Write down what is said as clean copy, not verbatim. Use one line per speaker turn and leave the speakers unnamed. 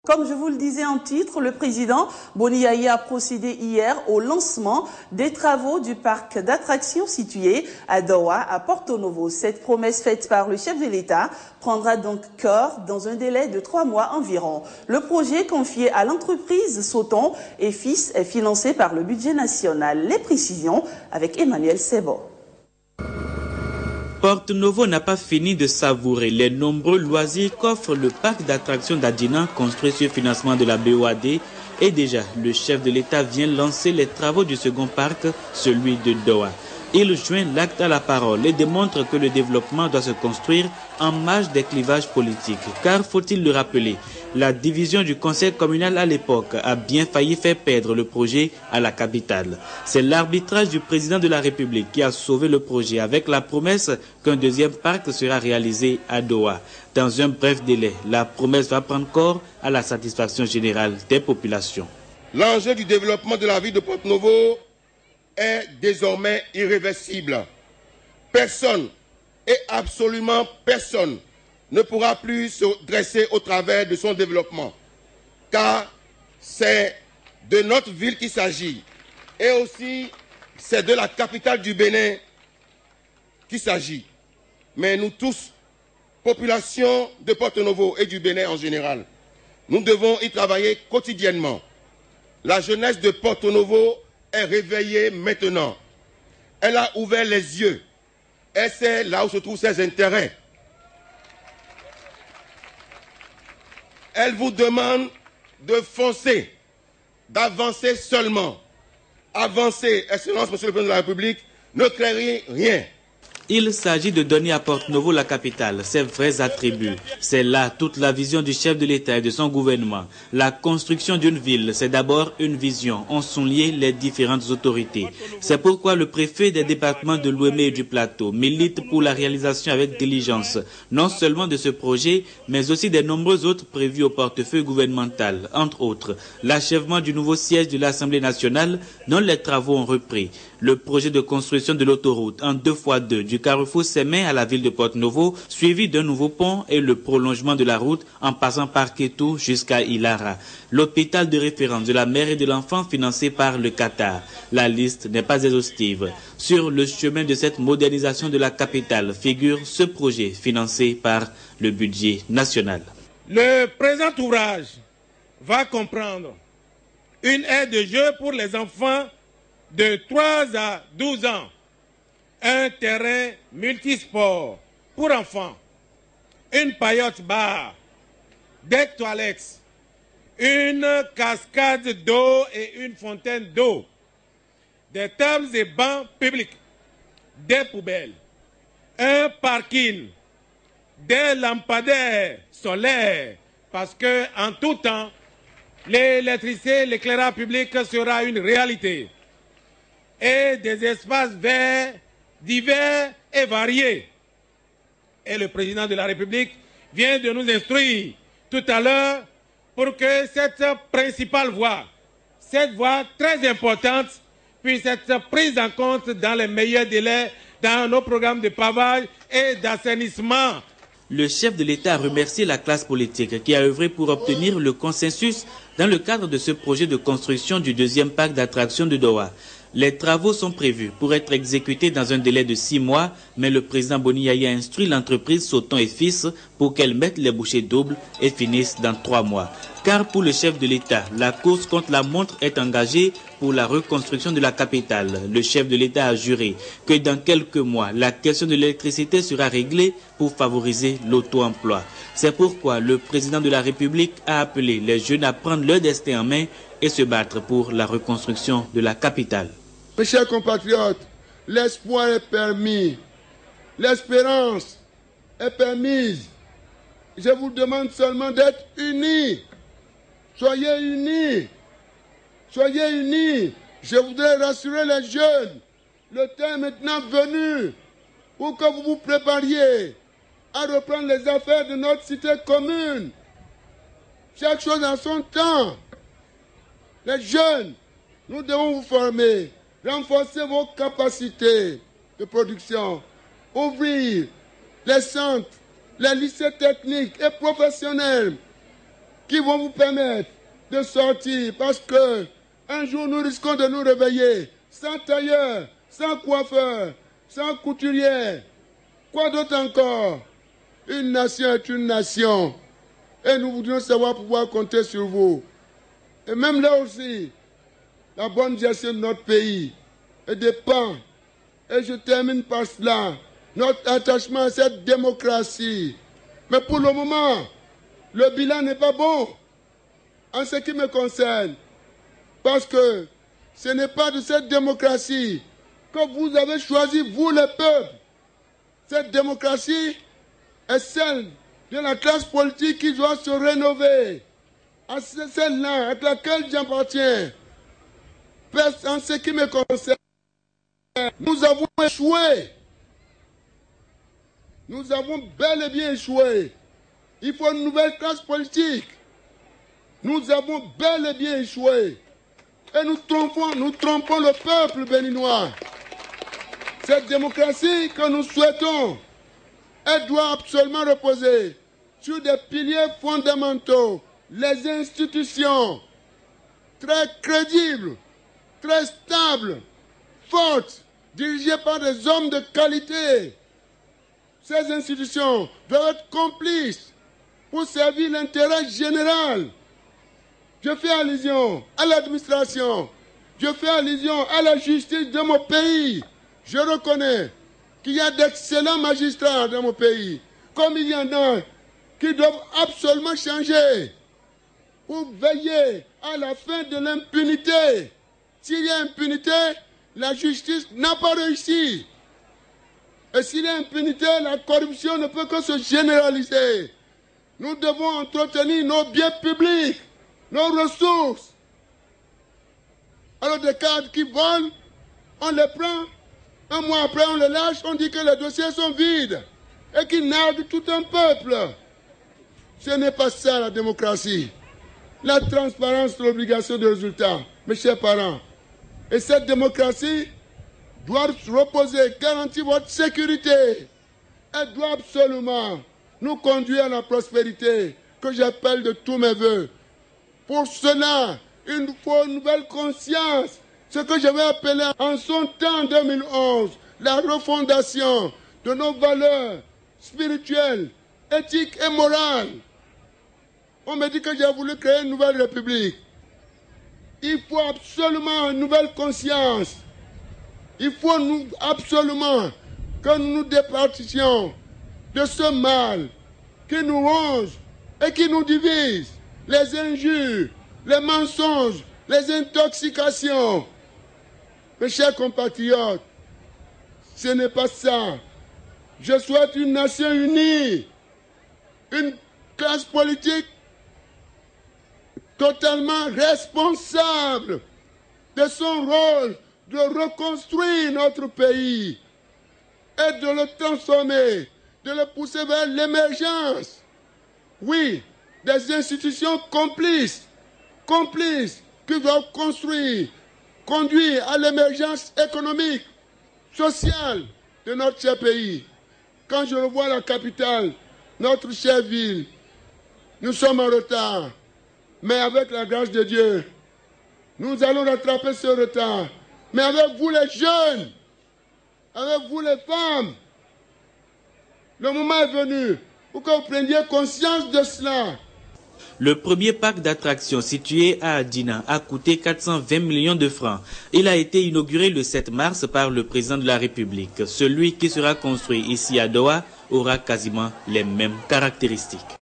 Comme je vous le disais en titre, le président Boni Yahya a procédé hier au lancement des travaux du parc d'attractions situé à Dowa, à Porto Novo. Cette promesse faite par le chef de l'État prendra donc corps dans un délai de 3 mois environ. Le projet confié à l'entreprise Sauton et Fils est financé par le budget national. Les précisions avec Emmanuel Sebo.
Porto Novo n'a pas fini de savourer les nombreux loisirs qu'offre le parc d'attractions d'Adina construit sur financement de la BOAD. Et déjà, le chef de l'État vient lancer les travaux du second parc, celui de Dowa. Il joint l'acte à la parole et démontre que le développement doit se construire en marge des clivages politiques. Car, faut-il le rappeler, la division du conseil communal à l'époque a bien failli faire perdre le projet à la capitale. C'est l'arbitrage du président de la République qui a sauvé le projet avec la promesse qu'un deuxième parc sera réalisé à Dowa. Dans un bref délai, la promesse va prendre corps à la satisfaction générale des populations.
L'enjeu du développement de la ville de Porto Novo est désormais irréversible. Personne, et absolument personne, ne pourra plus se dresser au travers de son développement. Car c'est de notre ville qu'il s'agit. Et aussi, c'est de la capitale du Bénin qu'il s'agit. Mais nous tous, population de Porto Novo et du Bénin en général, nous devons y travailler quotidiennement. La jeunesse de Porto Novo est réveillée maintenant. Elle a ouvert les yeux. Elle sait là où se trouvent ses intérêts. Elle vous demande de foncer, d'avancer seulement. Avancer, Excellence, Monsieur le Président de la République, ne craignez rien.
Il s'agit de donner à Porto Novo, la capitale, ses vrais attributs. C'est là toute la vision du chef de l'État et de son gouvernement. La construction d'une ville, c'est d'abord une vision, ont souligné les différentes autorités. C'est pourquoi le préfet des départements de l'Ouémé et du Plateau milite pour la réalisation avec diligence, non seulement de ce projet, mais aussi des nombreux autres prévus au portefeuille gouvernemental. Entre autres, l'achèvement du nouveau siège de l'Assemblée nationale, dont les travaux ont repris. Le projet de construction de l'autoroute en 2x2 du carrefour Sémé à la ville de Porto Novo, suivi d'un nouveau pont et le prolongement de la route en passant par Kétou jusqu'à Ilara. L'hôpital de référence de la mère et de l'enfant financé par le Qatar. La liste n'est pas exhaustive. Sur le chemin de cette modernisation de la capitale figure ce projet financé par le budget national.
Le présent ouvrage va comprendre une aire de jeu pour les enfants de 3 à 12 ans, un terrain multisport pour enfants, une paillote bar, des toilettes, une cascade d'eau et une fontaine d'eau, des tables et bancs publics, des poubelles, un parking, des lampadaires solaires, parce que en tout temps, l'électricité, l'éclairage public sera une réalité, et des espaces verts divers et variés. Et le président de la République vient de nous instruire tout à l'heure pour que cette principale voie, cette voie très importante, puisse être prise en compte dans les meilleurs délais dans nos programmes de pavage et d'assainissement.
Le chef de l'État a remercié la classe politique qui a œuvré pour obtenir le consensus dans le cadre de ce projet de construction du deuxième parc d'attractions de Dowa. Les travaux sont prévus pour être exécutés dans un délai de 6 mois, mais le président Boni Yahya a instruit l'entreprise Sauton et Fils pour qu'elle mette les bouchées doubles et finisse dans 3 mois. Car pour le chef de l'État, la course contre la montre est engagée pour la reconstruction de la capitale. Le chef de l'État a juré que dans quelques mois, la question de l'électricité sera réglée pour favoriser l'auto-emploi. C'est pourquoi le président de la République a appelé les jeunes à prendre leur destin en main et se battre pour la reconstruction de la capitale.
Mes chers compatriotes, l'espoir est permis, l'espérance est permise. Je vous demande seulement d'être unis. Soyez unis. Soyez unis. Je voudrais rassurer les jeunes. Le temps est maintenant venu pour que vous vous prépariez à reprendre les affaires de notre cité commune. Chaque chose en son temps. Les jeunes, nous devons vous former, renforcer vos capacités de production, ouvrir les centres, les lycées techniques et professionnels qui vont vous permettre de sortir, parce que un jour nous risquons de nous réveiller sans tailleur, sans coiffeur, sans couturier. Quoi d'autre encore? Une nation est une nation. Et nous voudrions savoir pouvoir compter sur vous. Et même là aussi, la bonne gestion de notre pays dépend, et je termine par cela, notre attachement à cette démocratie. Mais pour le moment, le bilan n'est pas bon en ce qui me concerne. Parce que ce n'est pas de cette démocratie que vous avez choisi, vous le peuple. Cette démocratie est celle de la classe politique qui doit se rénover. C'est celle-là à laquelle j'appartiens. En ce qui me concerne, nous avons échoué. Nous avons bel et bien échoué. Il faut une nouvelle classe politique. Nous avons bel et bien échoué. Et nous trompons le peuple béninois. Cette démocratie que nous souhaitons, elle doit absolument reposer sur des piliers fondamentaux, les institutions très crédibles, très stables, fortes, dirigées par des hommes de qualité. Ces institutions doivent être complices pour servir l'intérêt général. Je fais allusion à l'administration, je fais allusion à la justice de mon pays. Je reconnais qu'il y a d'excellents magistrats dans mon pays, comme il y en a qui doivent absolument changer pour veiller à la fin de l'impunité. S'il y a impunité, la justice n'a pas réussi. Et s'il y a impunité, la corruption ne peut que se généraliser. Nous devons entretenir nos biens publics, nos ressources. Alors des cadres qui volent, on les prend, un mois après on les lâche, on dit que les dossiers sont vides et qu'ils narguent tout un peuple. Ce n'est pas ça la démocratie. La transparence, c'est l'obligation de résultat, mes chers parents. Et cette démocratie doit reposer, garantir votre sécurité. Elle doit absolument nous conduire à la prospérité que j'appelle de tous mes voeux. Pour cela, il nous faut une nouvelle conscience, ce que j'avais appelé en son temps, en 2011, la refondation de nos valeurs spirituelles, éthiques et morales. On me dit que j'ai voulu créer une nouvelle république. Il faut absolument une nouvelle conscience. Il faut absolument que nous nous départissions de ce mal qui nous ronge et qui nous divise. Les injures, les mensonges, les intoxications. Mes chers compatriotes, ce n'est pas ça. Je souhaite une nation unie, une classe politique totalement responsable de son rôle de reconstruire notre pays et de le transformer, de le pousser vers l'émergence. Oui, des institutions complices qui doivent conduire à l'émergence économique, sociale de notre cher pays. Quand je revois la capitale, notre chère ville, nous sommes en retard. Mais avec la grâce de Dieu, nous allons rattraper ce retard. Mais avec vous les jeunes, avec vous les femmes, le moment est venu pour que vous preniez conscience de cela.
Le premier parc d'attractions situé à Adina a coûté 420 millions de francs. Il a été inauguré le 7 mars par le président de la République. Celui qui sera construit ici à Doha aura quasiment les mêmes caractéristiques.